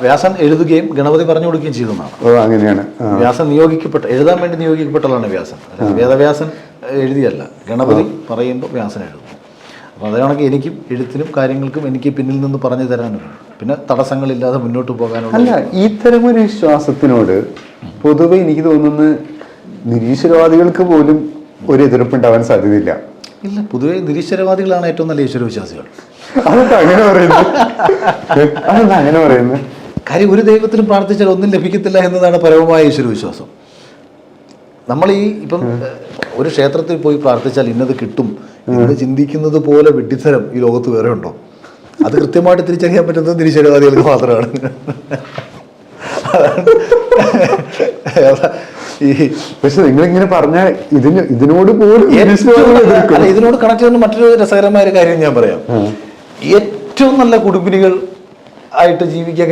വ്യാസൻ എഴുതുകയും ഗണപതി പറഞ്ഞു കൊടുക്കുകയും ചെയ്തെന്നാണ്. ഓ, അങ്ങനെയാണ്. വ്യാസൻ എഴുതാൻ വേണ്ടി നിയോഗിക്കപ്പെട്ടതാണ് വ്യാസൻ. വേദവ്യാസൻ എഴുതിയല്ല, ഗണപതി പറയുമ്പോൾ വ്യാസൻ എഴുതും. അപ്പോൾ അതാണെങ്കിൽ എനിക്കും എഴുത്തിനും കാര്യങ്ങൾക്കും എനിക്ക് പിന്നിൽ നിന്ന് പറഞ്ഞു തരാനുണ്ട്, പിന്നെ തടസ്സങ്ങളില്ലാതെ മുന്നോട്ട് പോകാനുള്ള. അല്ല, ഇത്തരമൊരു വിശ്വാസത്തിനോട് പൊതുവെ എനിക്ക് തോന്നുന്നു നിരീശ്വരവാദികൾക്ക് പോലും ഒരു എതിർപ്പുണ്ടാവാൻ സാധ്യതയില്ല. ഇല്ല, പൊതുവെ നിരീശ്വരവാദികളാണ് ഏറ്റവും നല്ല ഈശ്വരവിശ്വാസികൾ. അതെന്താ അങ്ങനെ പറയുന്നത്? കാര്യം, ഒരു ദൈവത്തിനും പ്രാർത്ഥിച്ചാൽ ഒന്നും ലഭിക്കത്തില്ല എന്നതാണ് പരമമായ ഈശ്വരവിശ്വാസം. നമ്മൾ ഇപ്പം ഒരു ക്ഷേത്രത്തിൽ പോയി പ്രാർത്ഥിച്ചാൽ ഇന്നത് കിട്ടും എന്ന് ചിന്തിക്കുന്നത് പോലെ വിഡ്ഢിത്തരം ഈ ലോകത്ത് വേറെ ഉണ്ടോ? അത് കൃത്യമായിട്ട് തിരിച്ചറിയാൻ പറ്റുന്നത് നിരീശ്വരവാദികൾക്ക് മാത്രമാണ്. പക്ഷെ നിങ്ങളിങ്ങനെ പറഞ്ഞാൽ ഇതിനോട് പോലും ഇതിനോട് കണക്ട് ചെയ്യുന്ന മറ്റൊരു രസകരമായ ഒരു കാര്യം ഞാൻ പറയാം. ഏറ്റവും നല്ല കുടുംബിനികൾ ആയിട്ട് ജീവിക്കാൻ